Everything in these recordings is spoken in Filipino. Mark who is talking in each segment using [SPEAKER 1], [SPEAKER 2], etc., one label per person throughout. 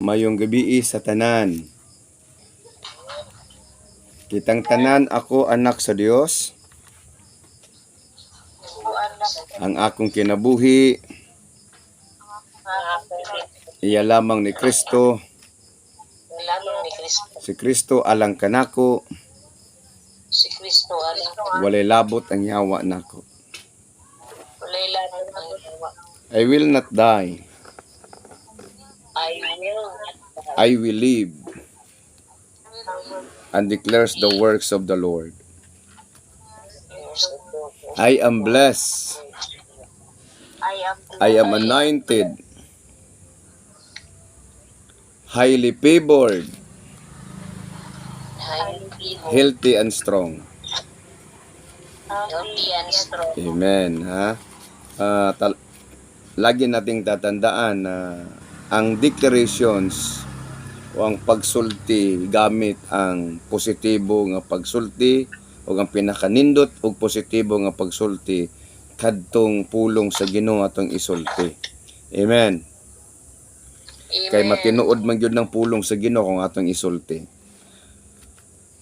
[SPEAKER 1] Mayong gabi sa tanan. Kitang tanan ako anak sa Dios. Ang akong kinabuhi iya lamang ni Kristo. Si Kristo alang kanako.
[SPEAKER 2] Si Kristo alang
[SPEAKER 1] Walay labot ang yawa nako.
[SPEAKER 2] walay labot ang yawa.
[SPEAKER 1] I will not die. I will live and declares the works of the Lord. I am blessed. I am anointed, highly favored, healthy and strong. Amen. Lagi nating tatandaan na ang declarations o ang pagsulti gamit ang positibo nga pagsulti o ang pinakanindot o positibo nga pagsulti kadtong pulong sa Ginoo atong isulti. Amen. Kay matinuod man gyud ng pulong sa Ginoo kung atong isulti.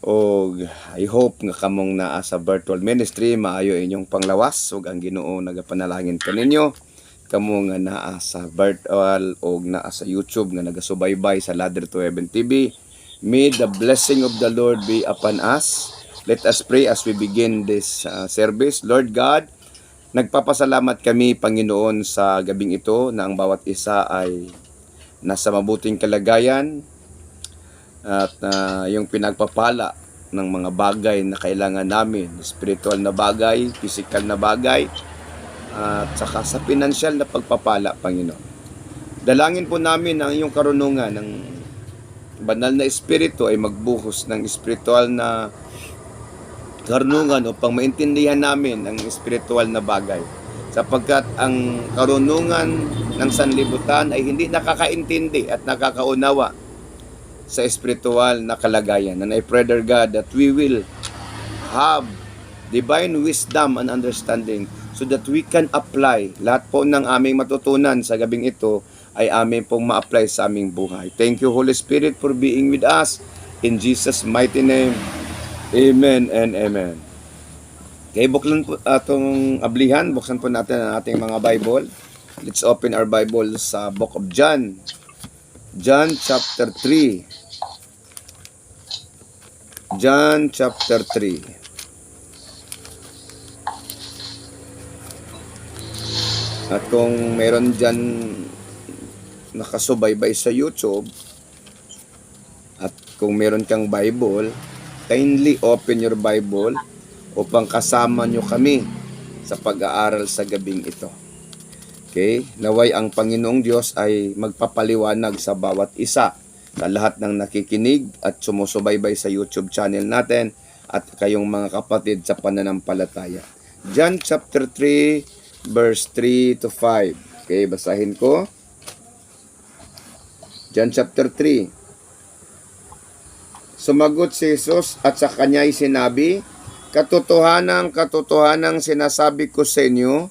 [SPEAKER 1] O I hope nga kamong naa sa virtual ministry maayo inyong panglawas ug ang Ginoo nagapanalangin kaninyo. Kamo nga naa sa virtual o naa sa YouTube nga nagasubaybay sa Ladder to Heaven TV. May the blessing of the Lord be upon us. Let us pray as we begin this service. Lord God, nagpapasalamat kami, Panginoon, sa gabing ito na ang bawat isa ay nasa mabuting kalagayan at yung pinagpapala ng mga bagay na kailangan namin, spiritual na bagay, physical na bagay, at saka sa pinansyal na pagpapala, Panginoon. Dalangin po namin ang iyong karunungan ng banal na espiritu ay magbuhos ng espiritual na karunungan upang maintindihan namin ang espiritual na bagay. Sapagkat ang karunungan ng sanlibutan ay hindi nakakaintindi at nakakaunawa sa espiritual na kalagayan. And I pray, dear God, that we will have divine wisdom and understanding so that we can apply lahat po ng aming matutunan sa gabing ito ay aming pong ma-apply sa aming buhay. Thank you, Holy Spirit, for being with us. In Jesus' mighty name, amen and amen. Okay, buksan po atong ablihan. Buksan po natin ang ating mga Bible. Let's open our Bible sa Book of John. John chapter 3. John chapter 3. At kung meron dyan nakasubaybay sa YouTube at kung meron kang Bible, kindly open your Bible upang kasama nyo kami sa pag-aaral sa gabing ito. Okay? Naway ang Panginoong Diyos ay magpapaliwanag sa bawat isa, sa lahat ng nakikinig at sumusubaybay sa YouTube channel natin at kayong mga kapatid sa pananampalataya. John chapter 3 verse 3 to 5. Okay, basahin ko. John chapter 3. Sumagot si Jesus at sa kanya'y sinabi, katotohanang sinasabi ko sa inyo,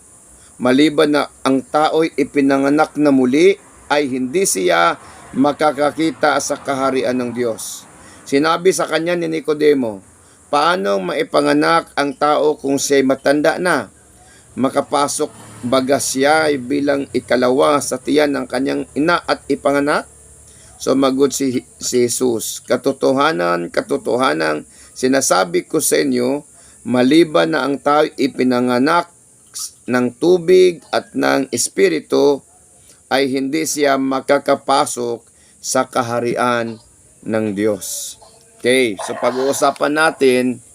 [SPEAKER 1] maliban na ang tao'y ipinanganak na muli, ay hindi siya makakakita sa kaharian ng Diyos. Sinabi sa kanya ni Nicodemo, paano maipanganak ang tao kung siya'y matanda na? Makapasok baga siya ay bilang ikalawa sa tiyan ng kanyang ina at ipanganak? Sumagot si Jesus, katotohanan sinasabi ko sa inyo, maliban na ang tao ipinanganak ng tubig at ng espiritu, ay hindi siya makakapasok sa kaharian ng Diyos. Okay, so pag-uusapan natin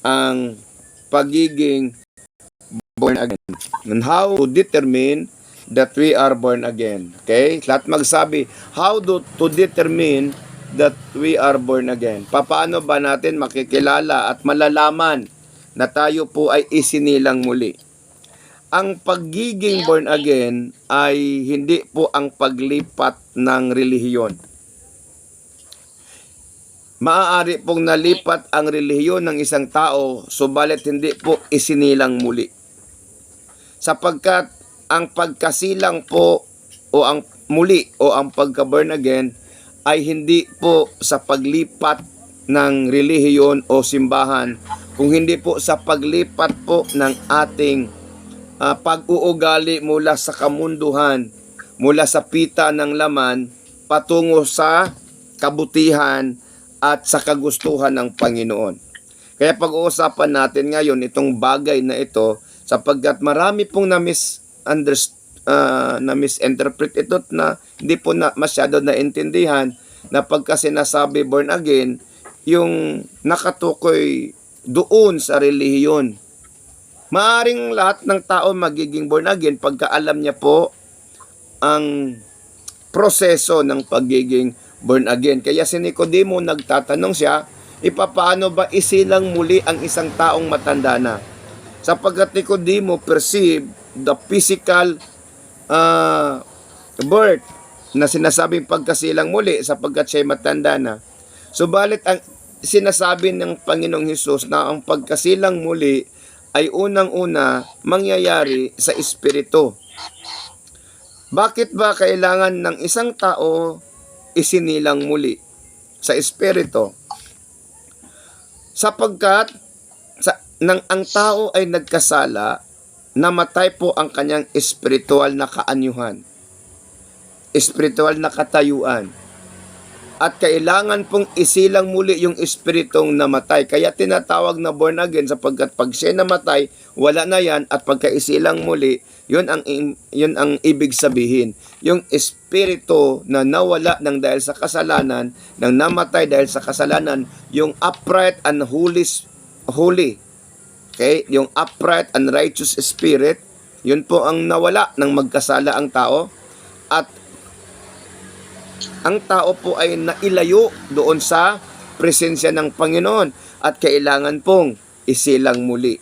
[SPEAKER 1] ang pagiging born again and how to determine that we are born again. Okay? Lahat magsabi, how to determine that we are born again. Paano ba natin makikilala at malalaman na tayo po ay isinilang muli? Ang pagiging born again ay hindi po ang paglipat ng relihiyon. Maaari pong nalipat ang relihiyon ng isang tao, subalit hindi po isinilang muli. Sapagkat ang pagkasilang po o ang muli o ang pagka-born again ay hindi po sa paglipat ng relihiyon o simbahan, kung hindi po sa paglipat po ng ating pag-uugali mula sa kamunduhan, mula sa pita ng laman, patungo sa kabutihan at sa kagustuhan ng Panginoon. Kaya pag-uusapan natin ngayon itong bagay na ito, sapagkat marami pong na-misinterpret ito na hindi po na masyado naintindihan na pagka sinasabi born again, yung nakatukoy doon sa relihiyon. Maaring lahat ng tao magiging born again pagka alam niya po ang proseso ng pagiging born again. Kaya si Nicodemo nagtatanong siya, ipapaano ba isilang muli ang isang taong matanda na? Sapagkat Nicodemo perceive the physical birth na sinasabing pagkasilang muli sapagkat siya'y matanda na. Subalit ang sinasabi ng Panginoong Hesus na ang pagkasilang muli ay unang-una mangyayari sa Espiritu. Bakit ba kailangan ng isang tao isinilang muli sa Espiritu? Sapagkat ang tao ay nagkasala, namatay po ang kanyang espiritual na kaanyuhan, espiritual na katayuan. At kailangan pong isilang muli yung espiritong namatay. Kaya tinatawag na born again sapagkat pag siya namatay, wala na yan. At pagka isilang muli, yun ang ibig sabihin. Yung espiritu na nawala ng dahil sa kasalanan, nang namatay dahil sa kasalanan, yung upright and holy. Okay? Yung upright and righteous spirit, yun po ang nawala ng magkasala ang tao. At ang tao po ay nailayo doon sa presensya ng Panginoon at kailangan pong isilang muli.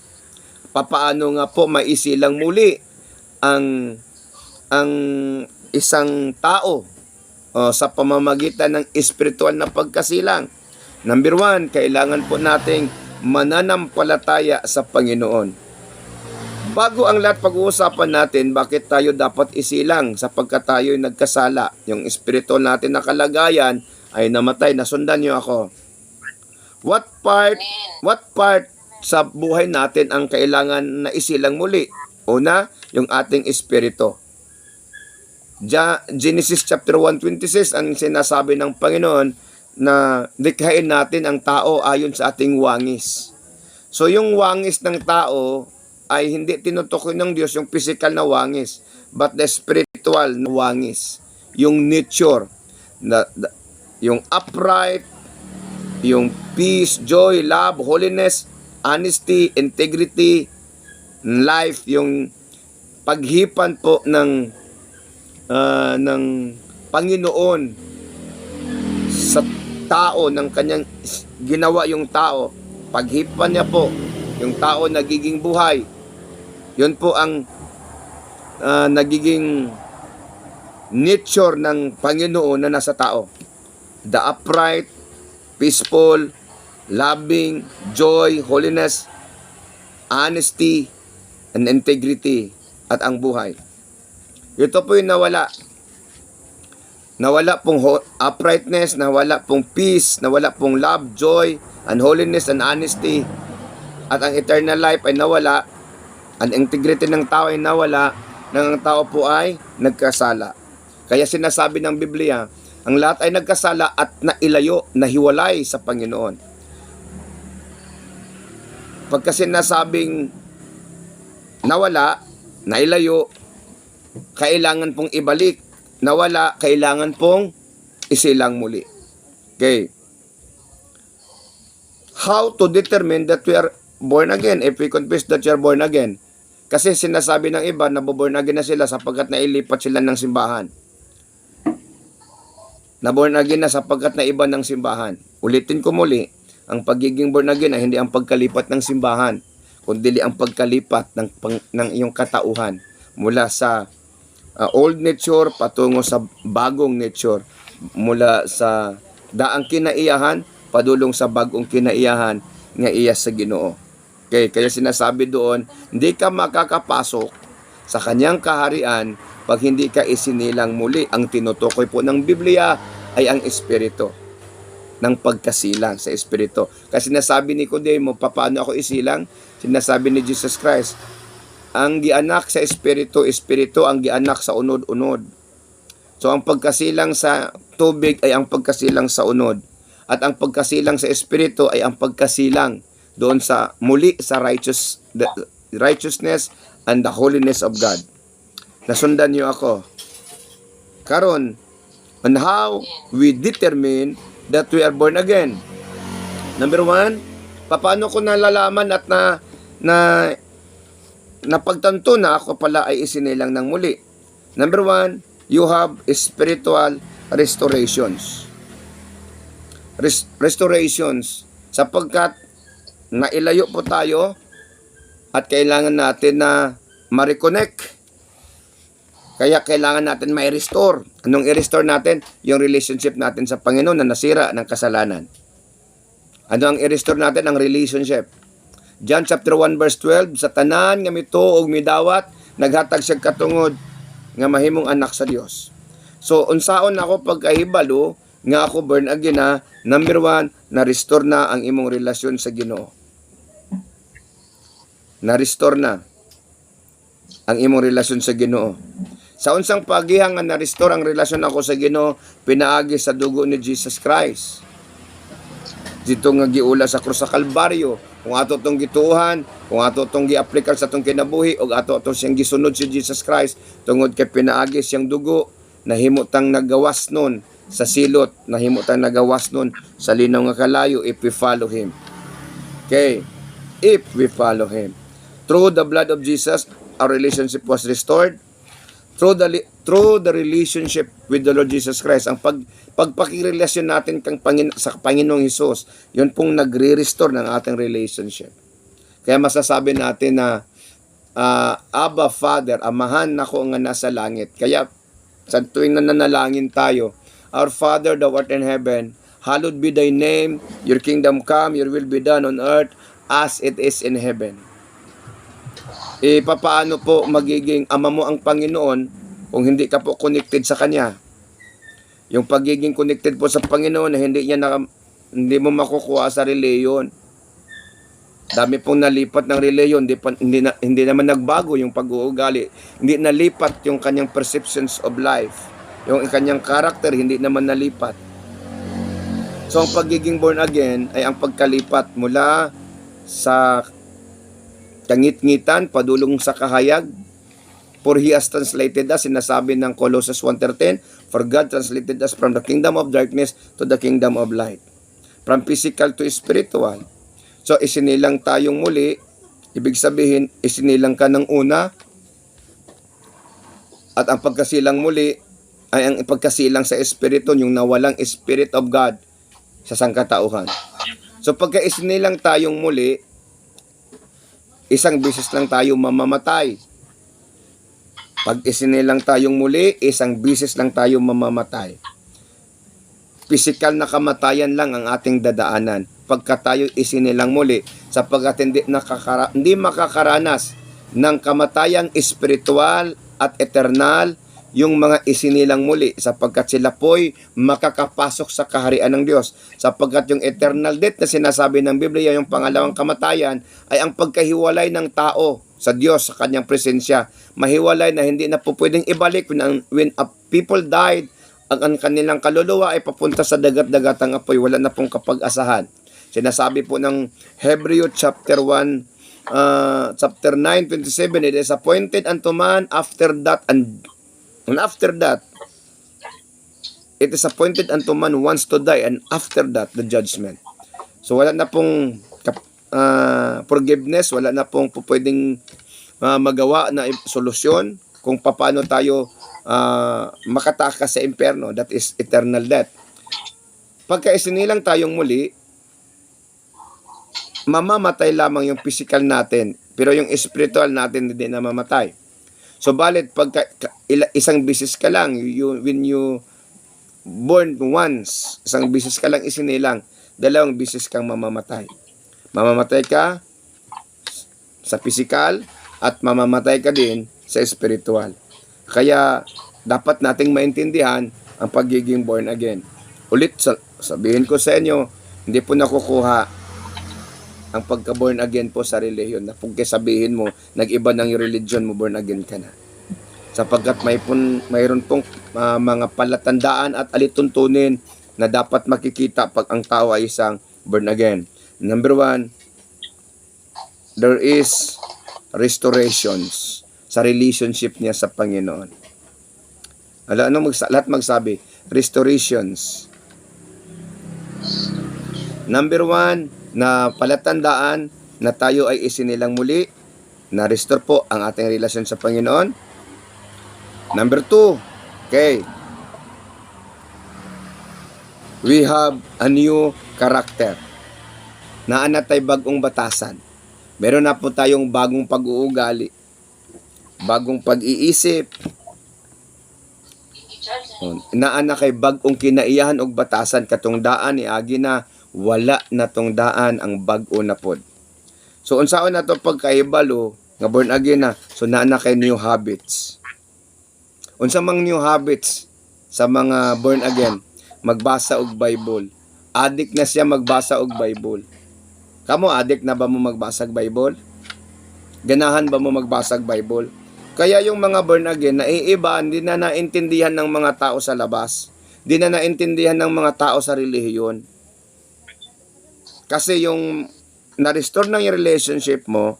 [SPEAKER 1] Papaano nga po maisilang muli ang isang tao sa pamamagitan ng espiritual na pagkasilang? Number 1, kailangan po nating mananampalataya sa Panginoon. Bago ang lahat, pag-uusapan natin bakit tayo dapat isilang sapagkat tayo ay nagkasala. Yung espiritu natin na kalagayan ay namatay. Nasundan niyo ako. What part sa buhay natin ang kailangan na isilang muli? Una, yung ating espiritu. Genesis chapter 1:26 ang sinasabi ng Panginoon na likhain natin ang tao ayon sa ating wangis. So yung wangis ng tao ay hindi tinutukoy ng Diyos yung physical na wangis, but the spiritual na wangis. Yung nature, yung upright, yung peace, joy, love, holiness, honesty, integrity, life, yung paghipan po ng Panginoon sa tao, ng kanyang ginawa yung tao, paghipan niya po, yung tao nagiging buhay. Yun po ang nagiging nature ng Panginoon na nasa tao. The upright, peaceful, loving, joy, holiness, honesty, and integrity, at ang buhay. Ito po yung nawala. Nawala pong uprightness, nawala pong peace, nawala pong love, joy, and holiness, and honesty. At ang eternal life ay nawala. Ang integrity ng tao ay nawala, nang ang tao po ay nagkasala. Kaya sinasabi ng Biblia, ang lahat ay nagkasala at nailayo, nahiwalay sa Panginoon. Pagka sinasabing nawala, nailayo, kailangan pong ibalik. Nawala, kailangan pong isilang muli. Okay. How to determine that we are born again if we confess that you are born again? Kasi sinasabi ng iba na born again na sila sapagkat nailipat sila ng simbahan. Na born again na sapagkat naiba ng simbahan. Ulitin ko muli, ang pagiging born again ay hindi ang pagkalipat ng simbahan, kundi ang pagkalipat ng iyong katauhan mula sa old nature patungo sa bagong nature, mula sa daang kinaiyahan padulong sa bagong kinaiyahan nga iya sa Ginoo. Okay, kaya sinasabi doon, hindi ka makakapasok sa kanyang kaharian pag hindi ka isinilang muli. Ang tinutukoy po ng Biblia ay ang espiritu ng pagkasilang sa espiritu. Kasi sinasabi ni Nicodemo, paano ako isilang? Sinasabi ni Jesus Christ, ang gianak sa espiritu, espiritu ang gianak sa unod-unod. So ang pagkasilang sa tubig ay ang pagkasilang sa unod. At ang pagkasilang sa espiritu ay ang pagkasilang doon sa muli sa righteousness and the holiness of God. Nasundan niyo ako. Karon, on how we determine that we are born again. Number 1, paano ko nalalaman at napagtanto na ako pala ay isinilang ng muli? Number 1, you have spiritual restorations. Restorations, sapagkat nailayo po tayo at kailangan natin na ma-reconnect. Kaya kailangan natin may restore. Anong i-restore natin? Yung relationship natin sa Panginoon na nasira ng kasalanan. Ano ang i-restore natin? Ang relationship. John chapter 1 verse 12, sa tanan nga mituog midawat, naghatag siya katungod nga mahimong anak sa Dios. So, unsaon ako pagkahibalo nga ako born again na, number 1, na-restore na ang imong relasyon sa Ginoo. Na-restore na ang imong relasyon sa Ginoo. Sa unsang pagihang nga na-restore ang relasyon ako sa Ginoo, pinaagi sa dugo ni Jesus Christ. Dito nga giula sa krus sa Kalbaryo, kung ato tong gituuhan, kung ato tong gi-aplikan sa tong kinabuhi, o ato tong siyang gisunod si Jesus Christ, tungod kay pinaagi siyang dugo, nahimutang nagawas nun sa silot, nahimutang nagawas nun sa linaw nga kalayo if we follow Him. Okay? If we follow Him. Through the blood of Jesus, our relationship was restored. Through the relationship with the Lord Jesus Christ, ang pagpakirelasyon natin sa Panginoong Hesus, yun pong nagre-restore ng ating relationship. Kaya masasabi natin na Abba Father, amahan nako nga nasa langit. Kaya sa tuwing nananalangin tayo, Our Father thou art in heaven, hallowed be thy name, your kingdom come, your will be done on earth as it is in heaven. Papaano po magiging ama mo ang Panginoon kung hindi ka po connected sa Kanya? Yung pagiging connected po sa Panginoon na hindi mo makukuha sa reliyon. Dami pong nalipat ng reliyon, hindi naman nagbago yung pag-uugali. Hindi nalipat yung kanyang perceptions of life. Yung kanyang character, hindi naman nalipat. So ang pagiging born again ay ang pagkalipat mula sa kangit-ngitan, padulong sa kahayag. For He has translated us, sinasabi ng Colossians 1:13, for God translated us from the kingdom of darkness to the kingdom of light. From physical to spiritual. So, isinilang tayong muli, ibig sabihin, isinilang ka ng una, at ang pagkasilang muli, ay ang pagkasilang sa espiritu, yung nawalang Spirit of God sa sangkatauhan. So, pagka isinilang tayong muli, isang beses lang tayo mamamatay. Pag isinilang tayong muli, isang beses lang tayo mamamatay. Physical na kamatayan lang ang ating dadaanan pagka tayo isinilang muli, sapagkat hindi makakaranas ng kamatayang espiritual at eternal yung mga isinilang muli, sapagkat sila po'y makakapasok sa kaharian ng Diyos. Sapagkat yung eternal death na sinasabi ng Biblia, yung pangalawang kamatayan, ay ang pagkahiwalay ng tao sa Diyos, sa kanyang presensya. Mahiwalay na hindi na po pwedeng ibalik when a people died, ang kanilang kaluluwa ay papunta sa dagat-dagatang apoy, wala na pong kapag-asahan. Sinasabi po ng Hebrew chapter 1, chapter 9:27, it is appointed unto man after that, and after that, it is appointed unto man once to die, and after that, the judgment. So wala na pong forgiveness, wala na pong pwedeng magawa na solusyon kung paano tayo makatakas sa impyerno, that is eternal death. Pagka isinilang tayong muli, mamamatay lamang yung physical natin, pero yung spiritual natin hindi na mamatay. So, balit, pagka isang bisis ka lang, when you born once, isang bisis ka lang isinilang, dalawang bisis kang mamamatay. Mamamatay ka sa physical at mamamatay ka din sa spiritual. Kaya, dapat nating maintindihan ang pagiging born again. Ulit, sabihin ko sa inyo, hindi po nakukuha ang pagka-born again po sa relihiyon. Na pag sabihin mo, nag-iba ng yung religion mo, born again ka na. Sapagkat mayroon pong mga palatandaan at alituntunin na dapat makikita pag ang tao ay isang born again. Number 1, there is restorations sa relationship niya sa Panginoon. Lahat magsabi, restorations. Number 1, na palatandaan na tayo ay isinilang muli, na-restore po ang ating relasyon sa Panginoon. Number 2, okay, we have a new character. Naana tayo bagong batasan. Meron na po tayong bagong pag-uugali, bagong pag-iisip. Naana kay bagong kinaiyahan og batasan katong daan ni agi na wala na tong daan ang bag-o na pod. So unsaon na to pagkaibalo nga born again na, so naana kay new habits. Unsa mang new habits sa mga born again? Magbasa og Bible. Addict na siya magbasa og Bible. Kamo addict na ba mo magbasa og Bible? Ganahan ba mo magbasa og Bible? Kaya yung mga born again naiiba, hindi na naintindihan ng mga tao sa labas. Hindi na naintindihan ng mga tao sa relihiyon. Kasi yung na-restore ng yung relationship mo,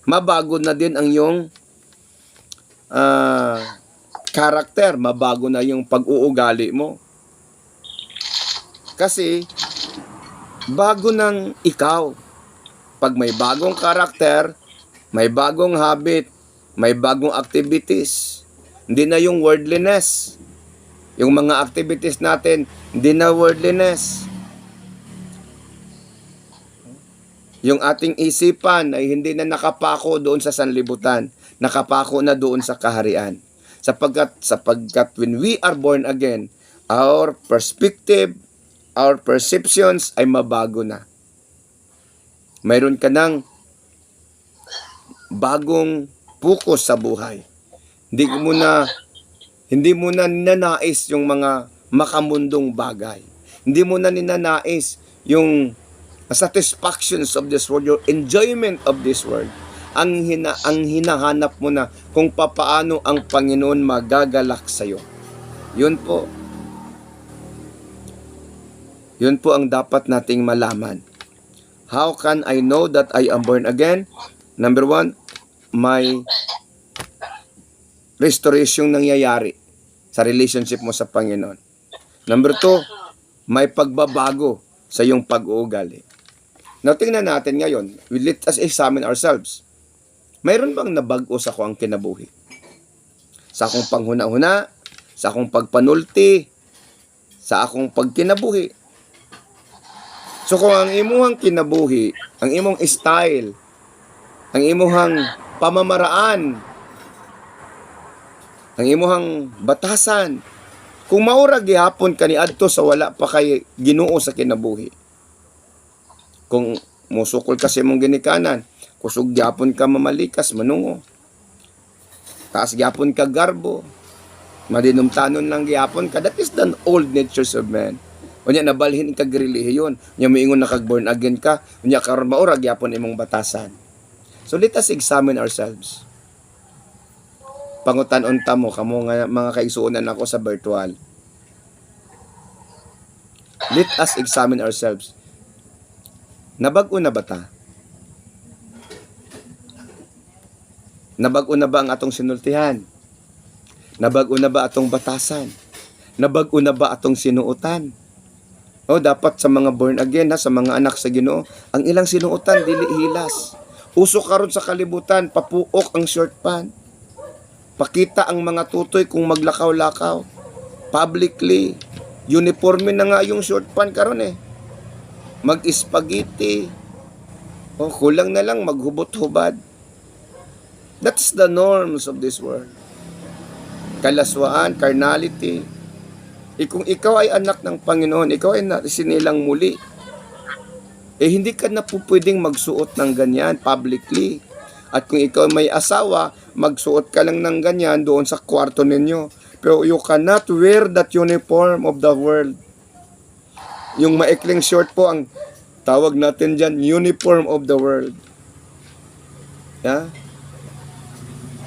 [SPEAKER 1] mabago na din ang yung character, mabago na yung pag-uugali mo. Kasi, bago ng ikaw. Pag may bagong character, may bagong habit, may bagong activities. Hindi na yung worldliness. Yung mga activities natin, hindi na worldliness. Yung ating isipan ay hindi na nakapako doon sa sanlibutan. Nakapako na doon sa kaharian. Sapagkat when we are born again, our perspective, our perceptions ay mabago na. Mayroon ka ng bagong focus sa buhay. Hindi mo na ninanais yung mga makamundong bagay. Hindi mo na ninanais yung satisfactions of this world, your enjoyment of this world. Ang hinahanap mo na kung papaano ang Panginoon magagalak sa iyo. Yun po. Yun po ang dapat nating malaman. How can I know that I am born again? Number 1, may restoration nangyayari sa relationship mo sa Panginoon. Number 2, may pagbabago sa iyong pag-uugali. Now, tingnan natin ngayon. Let us examine ourselves. Mayroon bang nabago sa akong kinabuhi? Sa akong panghuna-huna, sa akong pagpanulti, sa akong pagkinabuhi. So kung ang imuhang kinabuhi, ang imong style, ang imuhang pamamaraan, ang imuhang batasan, kung maura gihapon ka ni adto sa wala pa kay Ginoo sa kinabuhi. Kung musukol kasi mong ginikanan, kusog gyapon ka mamalikas, manungo. Taas gyapon ka garbo, madinumtanon lang gyapon ka. That is the old natures of man. Unya nabalhin ka relihiyon, unya moingon na kag born again ka, unya karon maura gyapon imong batasan. So let us examine ourselves. Pangutan-on ta mo kamo nga mga kaigsuonan ako sa virtual. Let us examine ourselves. Nabag-o na ba ta? Nabag-o na ba ang atong sinultihan? Nabag-o na ba atong batasan? Nabag-o na ba atong sinuotan? O dapat sa mga born again, sa mga anak sa Ginoo, ang ilang sinuotan dili hilas. Uso karon sa kalibutan, papuok ang short pant. Pakita ang mga tutoy kung maglakaw-lakaw. Publicly, uniforme na nga yung short pant karon eh. Mag-spaghetti. O kulang na lang maghubot-hubad. That's the norms of this world. Kalaswaan, carnality. Kung ikaw ay anak ng Panginoon, ikaw ay sinilang muli. Hindi ka na po pwedeng magsuot ng ganyan publicly. At kung ikaw may asawa, magsuot ka lang ng ganyan doon sa kwarto ninyo. Pero you cannot wear that uniform of the world. Yung maikling short po ang tawag natin dyan, uniform of the world. Yeah?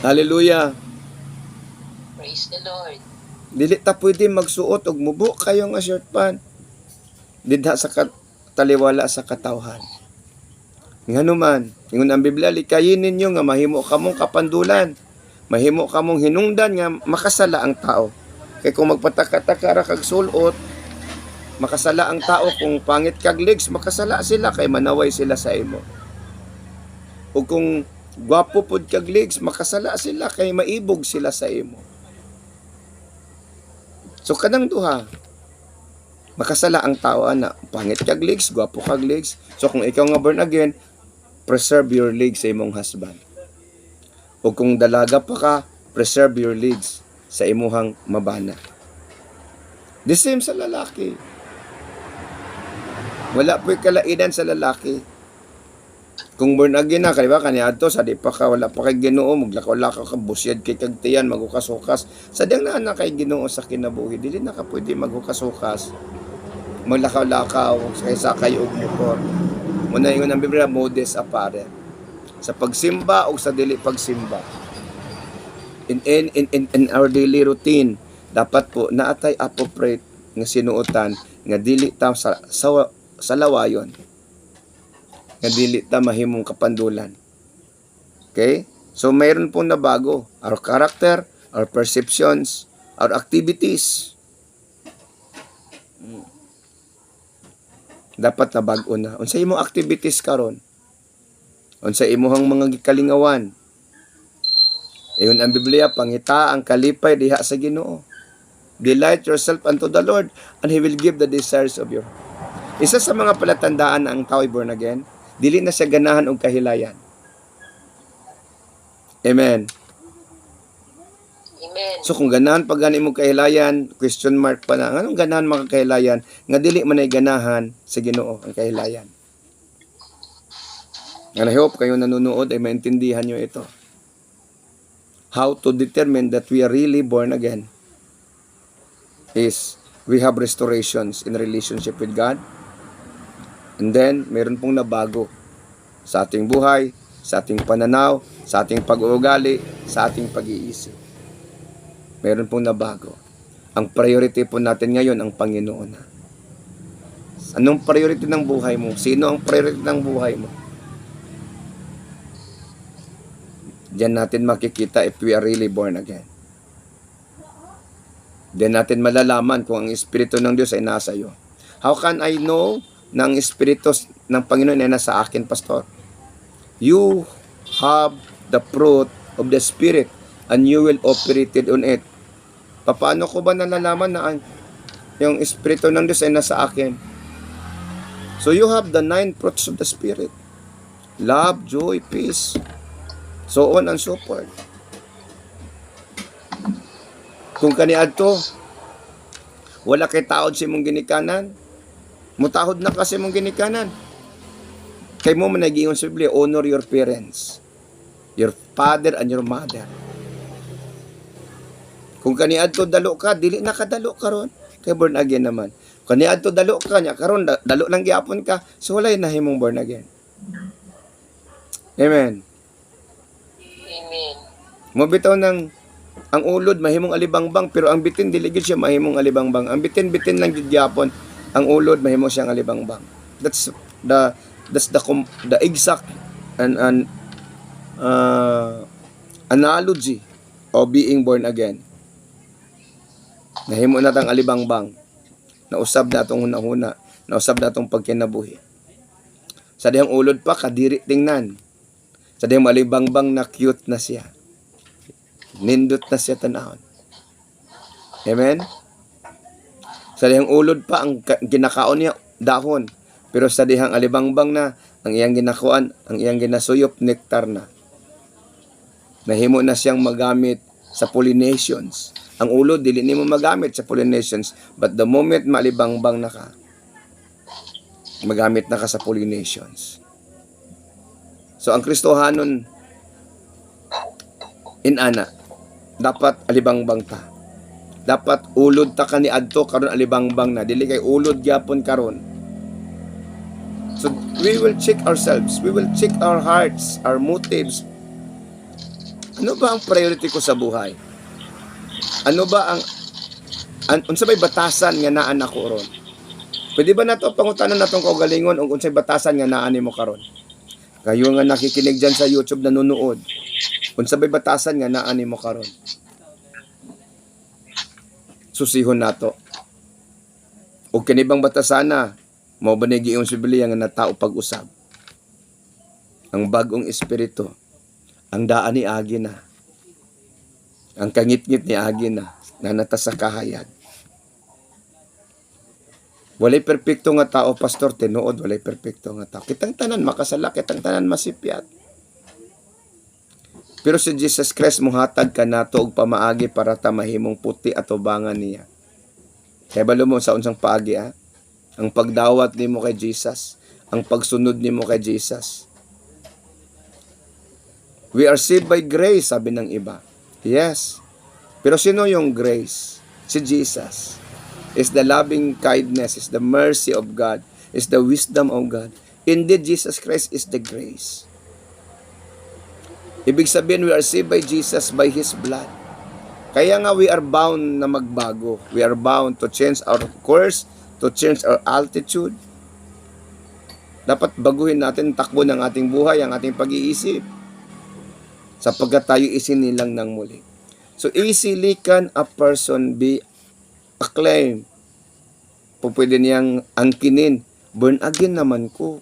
[SPEAKER 1] Hallelujah.
[SPEAKER 2] Praise the Lord.
[SPEAKER 1] Dili ta pwede magsuot og mubo kayo nga short pant. Didha sa taliwala sa katawhan. Ngano man, ingon ang Biblia, likayin ninyo nga mahimo kamong kapandulan. Mahimo kamong hinungdan nga makasala ang tao. Kay kung magpataka-taka ra kag sulot, makasala ang tao. Kung pangit kag legs, makasala sila kay manaway sila sa imo. O kung gwapo pud kag legs, makasala sila kay maibog sila sa imo. So kanang duha, makasala ang tao ana, pangit kag legs, gwapo kag legs. So kung ikaw nga born again, preserve your legs sa imong husband. O kung dalaga pa ka, preserve your legs sa imuhang mabana. The same sa lalaki. Wala po'y kalainan sa lalaki. Kung born again na, kaya kaniadto, sa di pa ka, wala pa kay Ginoo, maglakaw-lakaw ka, busyad kay kagtiyan, magukas-ukas. Sadyang na kay Ginoo sa kinabuhi, dili na ka pwede magukas-ukas. Maglakaw-lakaw, kaysa kayo og motor. Muna yun ang Biblia, modest apparent. Sa pagsimba o sa dili pagsimba. In our daily routine, dapat po naatay appropriate nga sinuotan nga dili ta sa lawayon. Nga dili ta mahimong kapandulan. Okay? So mayroon pong nabago. Our character, our perceptions, our activities. Dapat nabago na. Unsa imong activities karon? Unsa imong mga gikalingawan? Iyon ang Biblia, pangita ang kalipay diha sa Ginoo. Delight yourself unto the Lord, and He will give the desires of your heart. Isa sa mga palatandaan na ang tao ay born again, dili na siya ganahan og kahilayan. Amen.
[SPEAKER 2] Amen.
[SPEAKER 1] So kung ganahan pag gani mo kahilayan, question mark pa na, anong ganahan mga kahilayan, nga dili man ay ganahan sa Ginoo ang kahilayan. And I hope kayo nanonood ay maintindihan nyo ito. How to determine that we are really born again is we have restorations in relationship with God. And then, meron pong nabago sa ating buhay, sa ating pananaw, sa ating pag-uugali, sa ating pag-iisip. Meron pong nabago. Ang priority po natin ngayon, ang Panginoon. Anong priority ng buhay mo? Sino ang priority ng buhay mo? Diyan natin makikita if we are really born again. Diyan natin malalaman kung ang Espiritu ng Diyos ay nasa iyo. How can I know na ang Espiritu ng Panginoon ay nasa akin, Pastor? You have the fruit of the Spirit and you will operate on it. Paano ko ba nalalaman na yung Espiritu ng Diyos ay nasa akin? So you have the 9 fruits of the Spirit. Love, joy, peace, so on and so forth. Kung kaniadto, wala kay taod si mong ginikanan, mutahod na kasi mong ginikanan. Kay mo managiingon sa Biblia, honor your parents, your father and your mother. Kung kaniadto dalo ka, dili na kadalo karon, kay born again naman. Kaniadto dalo ka nya karon dalo lang gyapon ka, so wala na himong born again. Amen.
[SPEAKER 2] Amen.
[SPEAKER 1] Mabitaw ng ang ulod mahimong alibangbang pero ang bitin dili gid siya mahimong alibangbang. Ang bitin-bitin lang gid gyapon, ang ulod mahimo siyang alibangbang. That's the exact and analogy of being born again. Nahimo na tang alibangbang. Nausab na atong hunahuna, nausab na atong pagkinabuhi. Sa dihang ulod pa kadiri tingnan. Sa dihang alibangbang na cute na siya. Nindot na siya tanahon. Amen? Sa dihang ulod pa, ang ginakaon niya, dahon. Pero sa dihang alibangbang na, ang iyang ginakuan, ang iyang ginasuyop, nektar na. Nahimo na siyang magamit sa pollinations. Ang ulod, dili nimo magamit sa pollinations. But the moment malibangbang na ka, magamit na ka sa pollinations. So, ang Kristohanon, inana, dapat alibangbang ta. Dapat ulod ta ka ni adto karon alibangbang na, dili kay ulod gyapon karon. So we will check ourselves, we will check our hearts, our motives. Ano ba ang priority ko sa buhay? Ano ba ang unsa bay batasan nga naa nako ron? Pwede ba nato pangutanon natong kaugalingon ug unsay batasan nga naa nimo karon? Kayo nga nakikinig dyan sa YouTube nanonood, unsa bay batasan nga naa nimo karon? Susihon nato. O kinibang batasana, mao ba ni giingon sa Biblia nga natao pag-usab? Ang bagong espiritu, ang daan ni agi na. Ang kangit-ngit ni agi na, nanata sa kahayag. Walay perpekto nga tao, pastor, tinuod, walay perpekto nga tao. Kitang tanan makasala, kitang tanan masipyat. Pero si Jesus Christ muhatag ka nato og pamaagi para ta mahimong puti at ubangan niya. Kaya balo mo sa unsang paagi ang pagdawat nimo kay Jesus, ang pagsunod nimo kay Jesus. We are saved by grace, sabi ng iba. Yes. Pero sino yung grace? Si Jesus. Is the loving kindness, is the mercy of God, is the wisdom of God. Indeed, Jesus Christ is the grace. Ibig sabihin, we are saved by Jesus by His blood. Kaya nga we are bound na magbago. We are bound to change our course, to change our altitude. Dapat baguhin natin takbo ng ating buhay, ang ating pag-iisip. Sapagkat tayo isinilang ng muli. So easily can a person be acclaimed. Pwede niyang angkinin. Born again naman ko.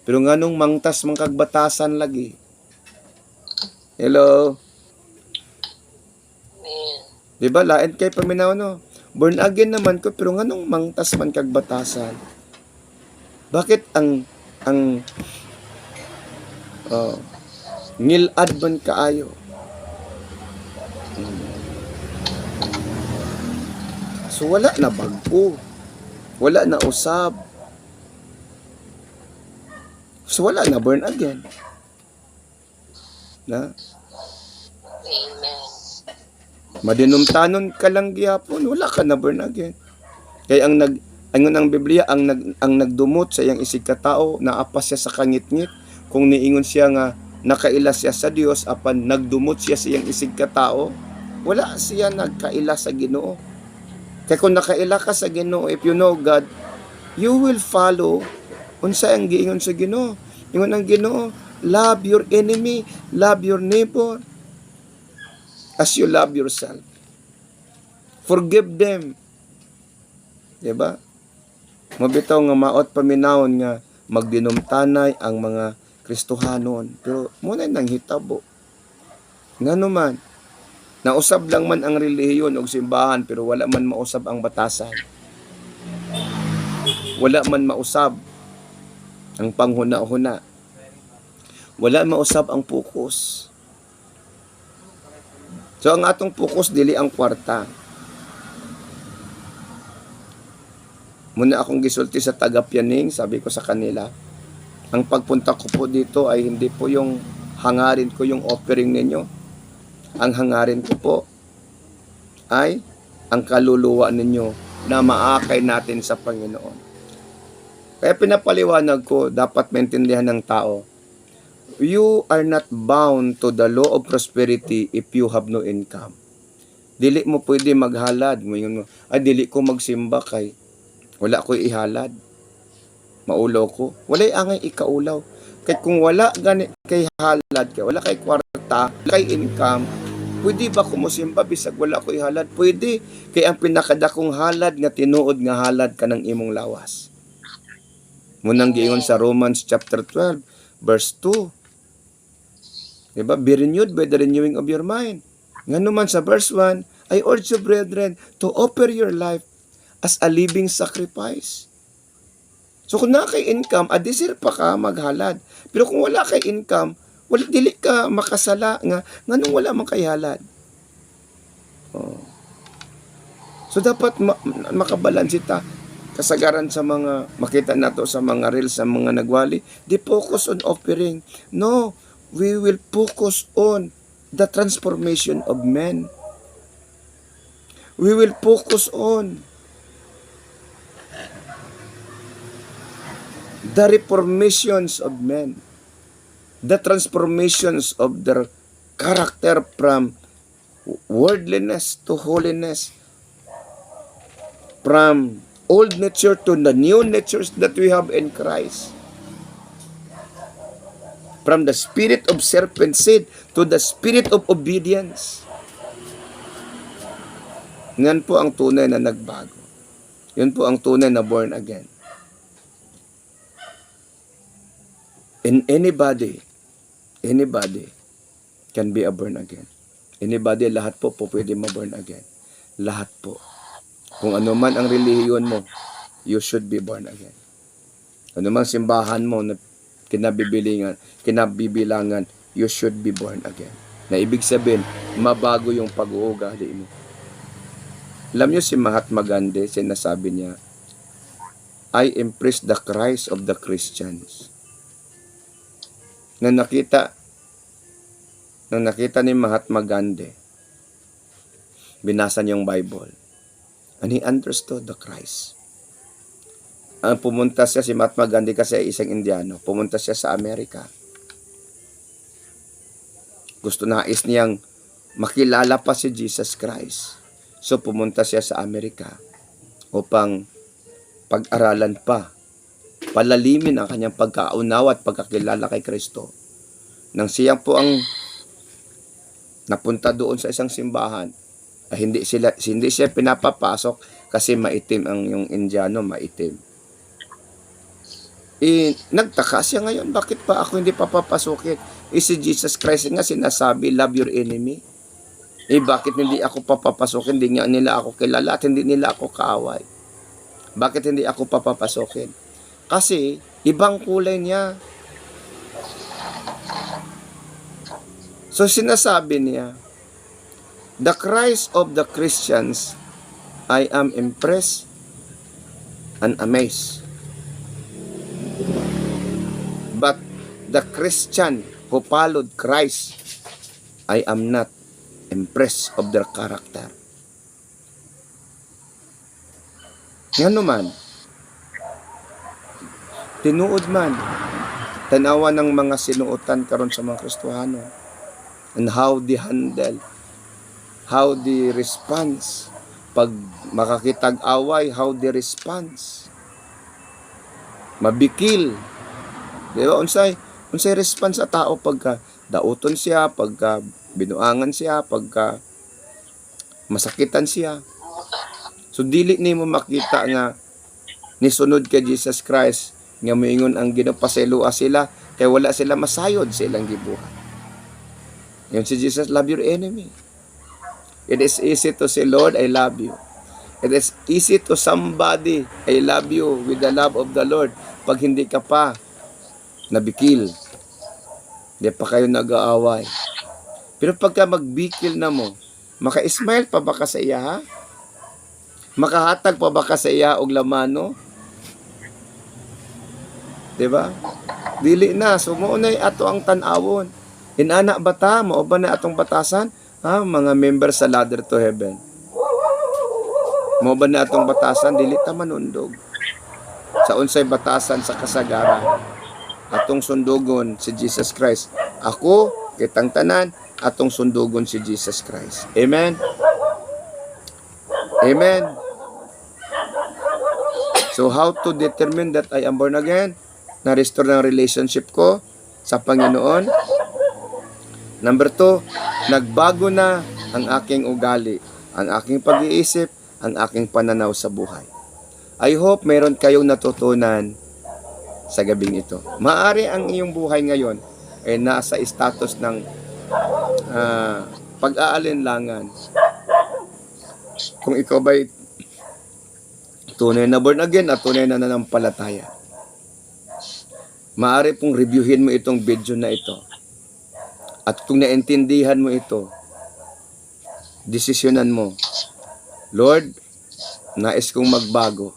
[SPEAKER 1] Pero nga nung mangtas mangkagbatasan lagi. Hello?
[SPEAKER 2] Amen.
[SPEAKER 1] Diba, lain kay paminaw, no? Born again naman ko, pero nga nung mangtas man kagbatasan. Bakit ang ngilad man kaayo? So wala na bagpo. Wala na usab. So wala na born again. Na?
[SPEAKER 2] Amen.
[SPEAKER 1] Madinumtanon ka lang gyapon, wala ka na born again. Kaya angon ang Biblia ang nagdumot sa iyang isig katao, naapas siya sa kangit-ngit. Kung niingon siya nga nakaila siya sa Dios apan nagdumot siya sa iyang isig katao, wala siya nagkaila sa Ginoo. Kaya kung nakaila ka sa Ginoo, if you know God, you will follow unsa ang giingon sa Ginoo. Ingon ang Ginoo, love your enemy, love your neighbor as you love yourself. Forgive them. Diba? Mabitaw nga maot paminawon nga magdinumtanay ang mga Kristohanon. Pero muna nang hitabo. Nga naman, nausab lang man ang relihiyon o simbahan pero wala man mausab ang batasan. Wala man mausab ang panghuna-huna. Wala mausab ang focus. So ang atong focus dili ang kwarta. Muna akong gisulti sa taga-Pianing, sabi ko sa kanila, ang pagpunta ko po dito ay hindi po yung hangarin ko yung offering ninyo. Ang hangarin ko po ay ang kaluluwa ninyo na maakay natin sa Panginoon. Kaya pinapaliwanag ko, dapat maintindihan ng tao, you are not bound to the law of prosperity if you have no income. Dili mo pwede maghalad. Ay, dili ko magsimba kay wala ko ihalad. Maulaw ko. Wala'y angay ikaulaw. Kaya kung wala gani kay halad, kay wala kay kwarta, wala kay income, pwede ba ko musimba bisag wala ko ihalad? Pwede. Kaya ang pinakadakong halad nga tinuod nga halad ka ng imong lawas. Munang giingon sa Romans chapter 12, verse 2. Diba? Be renewed by the renewing of your mind. Nga naman sa verse 1, I urge you, brethren, to offer your life as a living sacrifice. So kung na kay income, adisir pa ka maghalad. Pero kung wala kay income, wala, dili ka makasala nga nganong wala man kay halad. Oh. So dapat makabalansi ta. Kasagaran sa mga makita nato sa mga reels sa mga nagwali, di focus on offering. No, we will focus on the transformation of men. We will focus on the reformations of men, the transformations of their character from worldliness to holiness, from old nature to the new natures that we have in Christ, from the spirit of serpent seed to the spirit of obedience. Yan po ang tunay na nagbago. Yan po ang tunay na born again. And anybody can be a born again. Anybody, lahat po pwede ma-born again. Lahat po. Kung ano man ang relihiyon mo, you should be born again. Ano mang simbahan mo na kinabibilangan, you should be born again. Na ibig sabihin, mabago yung pag-uugali mo. Alam niyo si Mahatma Gandhi, sinasabi niya, I embrace the Christ of the Christians. Nang nakita ni Mahatma Gandhi, binasa niya yung Bible, and he understood the Christ. Pumunta siya si Mahatma Gandhi kasi isang Indiano. Pumunta siya sa Amerika. Nais niyang makilala pa si Jesus Christ. So pumunta siya sa Amerika upang pag-aralan pa, palalimin ang kanyang pagkaunawa at pagkakilala kay Kristo. Nang siya po ang napunta doon sa isang simbahan, hindi siya pinapapasok kasi maitim ang yung Indiano, maitim. Nagtaka siya ngayon, bakit pa ako hindi papapasukin? Si Jesus Christ nga sinasabi, love your enemy. Bakit hindi ako papapasukin? Hindi nga nila ako kilala at hindi nila ako kaaway. Bakit hindi ako papapasukin? Kasi ibang kulay niya. So sinasabi niya, the Christ of the Christians, I am impressed and amazed. But the Christian who followed Christ, I am not impressed of their character. Nga naman, tinuod man, tanawa ng mga sinuotan karon sa mga Kristohano, and how they handle, how they response, pag makakitag away, how they response. Mabikil. Di ba? Unsay response sa tao pagka dauton siya, pagka binuangan siya, pagka masakitan siya. So dili nimo makita nga nisunod kay Jesus Christ nga moingon ang ginapasayloa sila kay wala sila masayod sa ilang gibuhat. Yan si Jesus, love your enemy. It is easy to say, Lord, I love you. It is easy to somebody, I love you with the love of the Lord. Pag hindi ka pa nabikil, hindi pa kayo nag-aaway. Pero pagka magbikil na mo, maka-smile pa ba ka sa iya, ha? Makahatag pa ba ka sa iya og lamano? Diba? Dili na. So, maunay ato ang tanawon. Inana bata, mao ba na atong batasan? Ha? Mga members sa ladder to heaven. Mao ba na atong batasan? Dili ta manundog. Sa unsay batasan sa kasagaran. Atong sundugon si Jesus Christ. Ako, kitang tanan, atong sundugon si Jesus Christ. Amen? Amen? So, how to determine that I am born again? Na-restore ng relationship ko sa Panginoon. Number 2, nagbago na ang aking ugali, ang aking pag-iisip, ang aking pananaw sa buhay. I hope meron kayong natutunan sa gabing ito. Maari ang iyong buhay ngayon ay nasa status ng pag-aalinlangan. Kung ikaw ba'y tunay na born again at tunay na nanampalataya. Maaari pong reviewin mo itong video na ito. At kung naintindihan mo ito, desisyonan mo, Lord, nais kong magbago.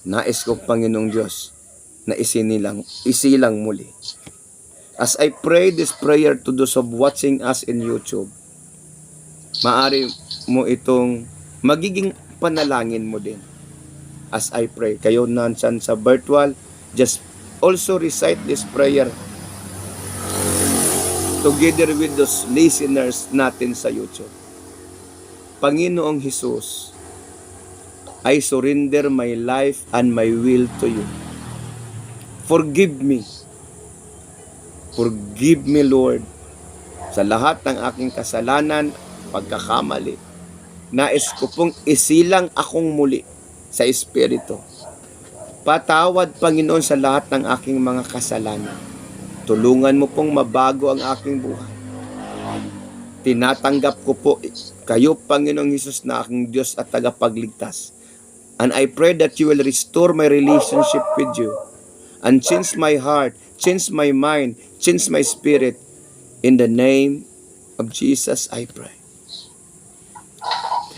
[SPEAKER 1] Nais kong Panginoong Diyos na isilang muli. As I pray this prayer to those of watching us in YouTube, Maari mo itong magiging panalangin mo din. As I pray, kayo nansan sa virtual, just also recite this prayer together with those listeners natin sa YouTube. Panginoong Hesus, I surrender my life and my will to you. Forgive me. Forgive me, Lord, sa lahat ng aking kasalanan, pagkakamali. Nais ko pong isilang akong muli sa Espiritu. Patawad, Panginoon, sa lahat ng aking mga kasalanan. Tulungan mo pong mabago ang aking buhay. Tinatanggap ko po kayo, Panginoong Hesus, na aking Diyos at tagapagligtas. And I pray that you will restore my relationship with you and change my heart, change my mind, change my spirit. In the name of Jesus, I pray.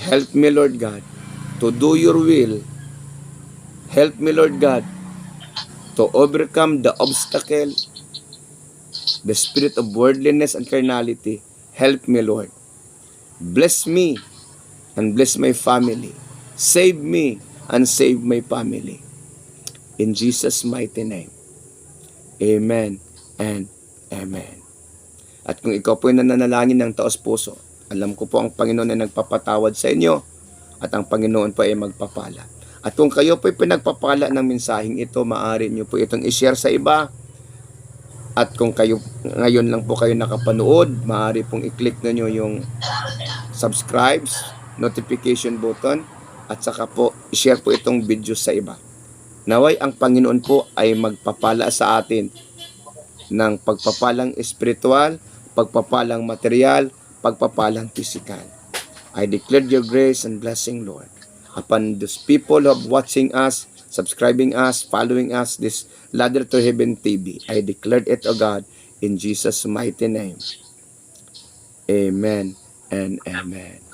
[SPEAKER 1] Help me, Lord God, to do your will. Help me, Lord God, to overcome the obstacle, the spirit of worldliness and carnality. Help me, Lord. Bless me and bless my family. Save me and save my family. In Jesus' mighty name. Amen and amen. At kung ikaw po ay nananalangin ng taos puso, alam ko po ang Panginoon ay nagpapatawad sa inyo at ang Panginoon po ay magpapala. At kung kayo po ay pinagpapala ng mensaheng ito, maaari nyo po itong i-share sa iba. At kung kayo ngayon lang po kayo nakapanood, maaari pong i-click na nyo yung subscribe, notification button, at saka po i-share po itong video sa iba. Naway ang Panginoon po ay magpapala sa atin ng pagpapalang espiritual, pagpapalang material, pagpapalang physical. I declare your grace and blessing, Lord, upon those people who are watching us, subscribing us, following us, this Ladder to Heaven TV. I declare it, O God, in Jesus' mighty name. Amen and amen.